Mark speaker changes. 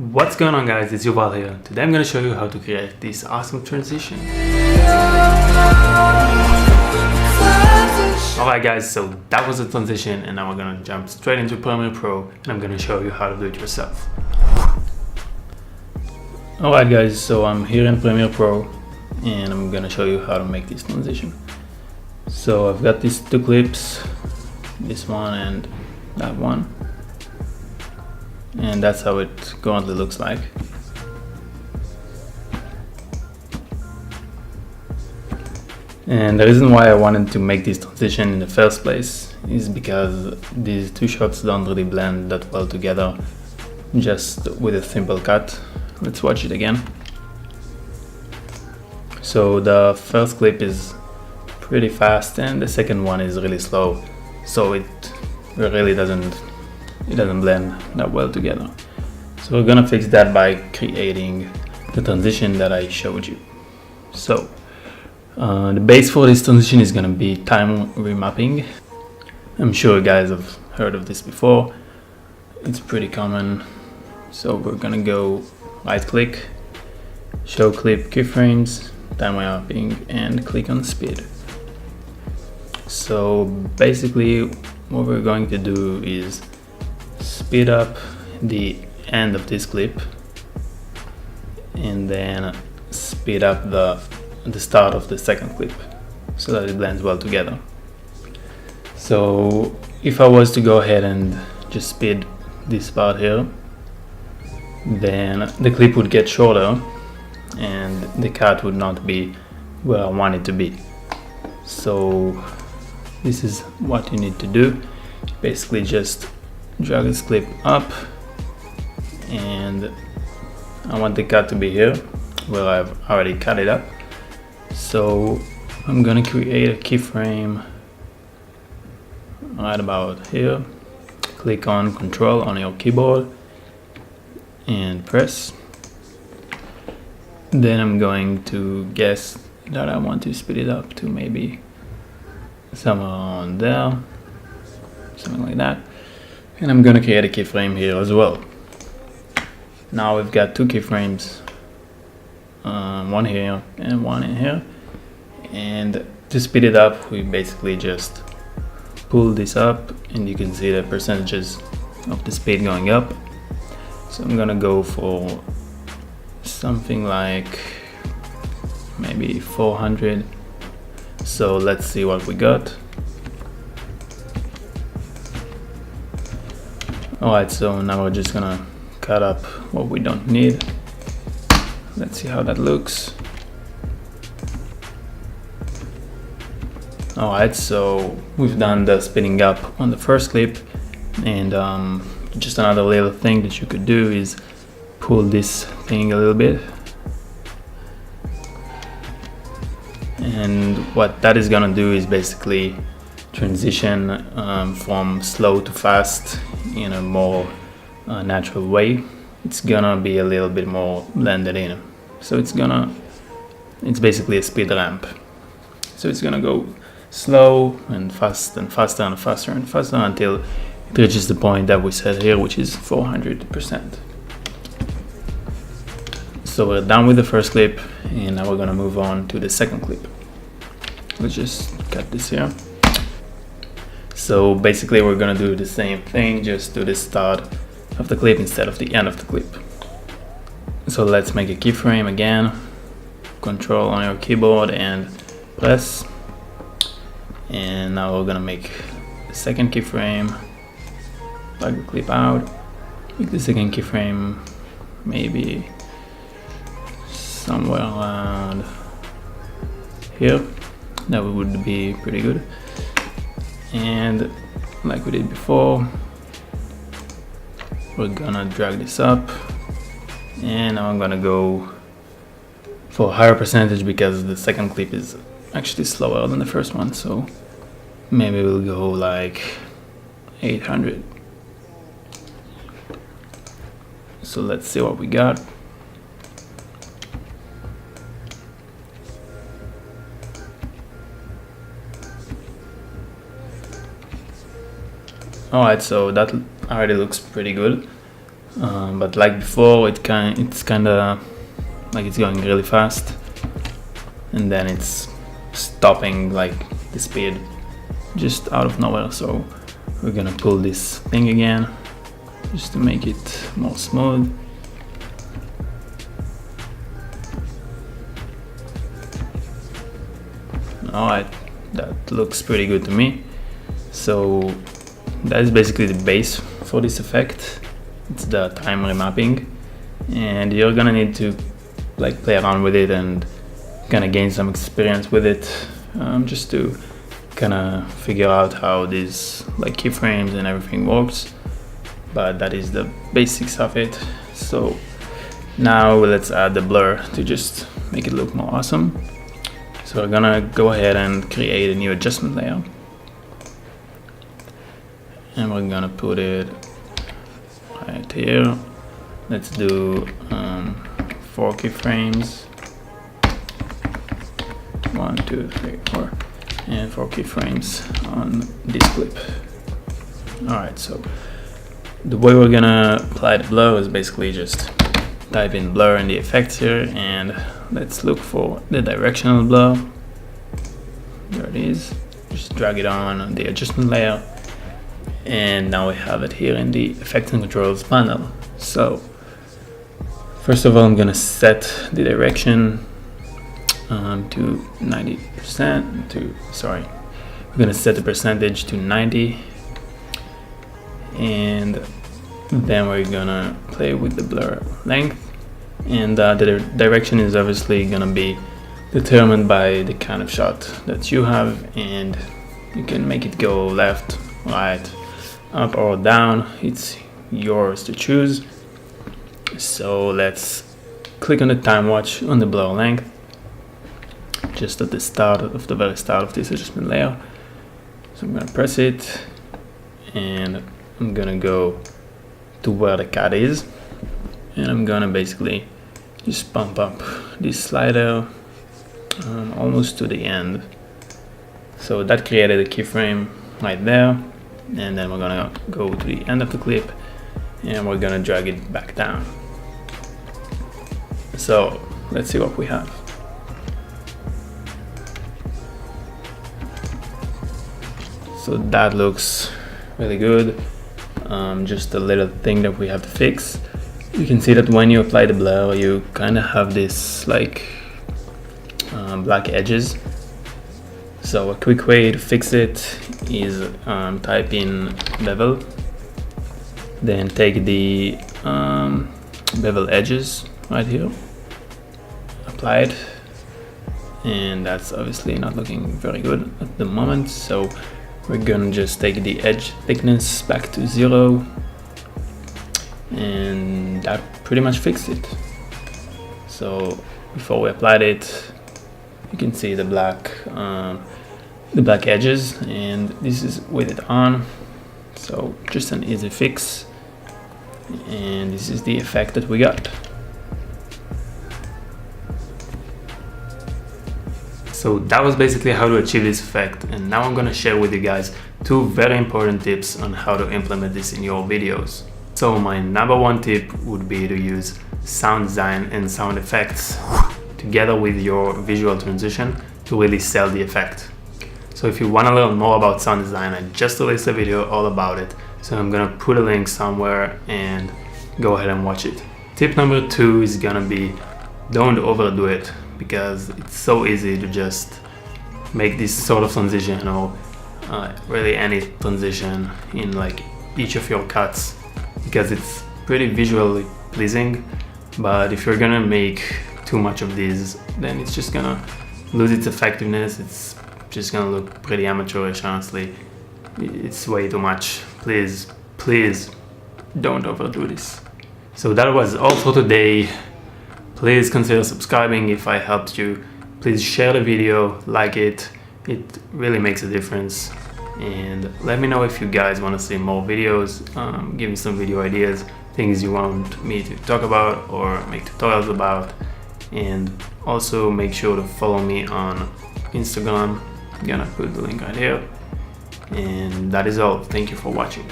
Speaker 1: What's going on, guys? It's Yuval here. Today I'm going to show you how to create this awesome transition. Alright guys, so that was the transition, and now we're going to jump straight into Premiere Pro and I'm going to show you how to do it yourself. Alright guys, so I'm here in Premiere Pro and I'm going to show you how to make this transition. So I've got these two clips, this one and that one. And that's how it currently looks like. And the reason why I wanted to make this transition in the first place is because these two shots don't really blend that well together just with a simple cut. Let's watch it again. So the first clip is pretty fast and the second one is really slow, so it really doesn't blend that well together. So we're gonna fix that by creating the transition that I showed you. So the base for this transition is gonna be time remapping. I'm sure you guys have heard of this before. It's pretty common. So we're gonna go right click, show clip keyframes, time remapping, and click on speed. So basically what we're going to do is speed up the end of this clip and then speed up the start of the second clip so that it blends well together. So if I was to go ahead and just speed this part here, then the clip would get shorter and the cut would not be where I want it to be. So this is what you need to do. Basically just drag this clip up, and I want the cut to be here where I've already cut it up. So I'm gonna create a keyframe right about here. Click on Control on your keyboard and press. Then I'm going to guess that I want to speed it up to maybe somewhere on there, something like that. And I'm gonna create a keyframe here as well. Now we've got two keyframes, one here and one in here. And to speed it up, we basically just pull this up and you can see the percentages of the speed going up. So I'm gonna go for something like maybe 400. So let's see what we got. Alright, so now we're just gonna cut up what we don't need. Let's see how that looks. Alright, so we've done the speeding up on the first clip, and just another little thing that you could do is pull this thing a little bit. And what that is gonna do is basically transition from slow to fast in a more natural way. It's gonna be a little bit more blended in. So it's basically a speed ramp. So it's gonna go slow and fast and faster and faster and faster until it reaches the point that we set here, which is 400%. So we're done with the first clip, and now we're gonna move on to the second clip. Let's just cut this here. So basically we're gonna do the same thing, just do the start of the clip instead of the end of the clip. So let's make a keyframe again. Control on your keyboard and press. And now we're gonna make the second keyframe. Plug the clip out. Make the second keyframe maybe somewhere around here. That would be pretty good. And like we did before, we're gonna drag this up, and now I'm gonna go for a higher percentage because the second clip is actually slower than the first one. So maybe we'll go like 800. So let's see what we got. Alright, so that already looks pretty good. but like before, it's kind of like it's going really fast, and then it's stopping like the speed just out of nowhere. So we're gonna pull this thing again just to make it more smooth. Alright, that looks pretty good to me. So that is basically the base for this effect. It's the time remapping, and you're gonna need to like play around with it and kind of gain some experience with it, just to kind of figure out how these like keyframes and everything works. But that is the basics of it. So now let's add the blur to just make it look more awesome. So we're gonna go ahead and create a new adjustment layer, and we're gonna put it right here. Let's do 4 keyframes, 1, 2, 3, 4, and 4 keyframes on this clip. Alright, so the way we're gonna apply the blur is basically just type in blur in the effects here, and let's look for the directional blur. There it is. Just drag it on the adjustment layer, and now we have it here in the effects and controls panel. So first of all, I'm gonna set the direction to 90%. I'm gonna set the percentage to 90, and then we're gonna play with the blur length, and the direction is obviously gonna be determined by the kind of shot that you have, and you can make it go left, right, up or down. It's yours to choose. So let's click on the time watch on the blur length just at the very start of this adjustment layer. So I'm gonna press it, and I'm gonna go to where the cat is, and I'm gonna basically just bump up this slider almost to the end. So that created a keyframe right there, and then we're gonna go to the end of the clip, and we're gonna drag it back down. So let's see what we have. So that looks really good. Just a little thing that we have to fix. You can see that when you apply the blur, you kind of have this like black edges. So a quick way to fix it is type in bevel, then take the bevel edges right here, apply it, and that's obviously not looking very good at the moment. So we're gonna just take the edge thickness back to 0, and that pretty much fixed it. So before we applied it, you can see the black edges, and this is with it on. So just an easy fix, and this is the effect that we got. So that was basically how to achieve this effect, and now I'm gonna share with you guys 2 very important tips on how to implement this in your videos. So my number 1 tip would be to use sound design and sound effects together with your visual transition to really sell the effect. So if you want to learn more about sound design, I just released a video all about it, so I'm gonna put a link somewhere and go ahead and watch it. Tip number 2 is gonna be don't overdo it, because it's so easy to just make this sort of transition, or really any transition in like each of your cuts, because it's pretty visually pleasing. But if you're gonna make too much of these, then it's just gonna lose its effectiveness. It's just gonna look pretty amateurish, honestly. It's way too much. Please don't overdo this. So that was all for today. Please consider subscribing if I helped you. Please share the video, like it. It really makes a difference. And let me know if you guys want to see more videos. Give me some video ideas, things you want me to talk about or make tutorials about. And also make sure to follow me on Instagram. I'm gonna put the link right here. And that is all. Thank you for watching.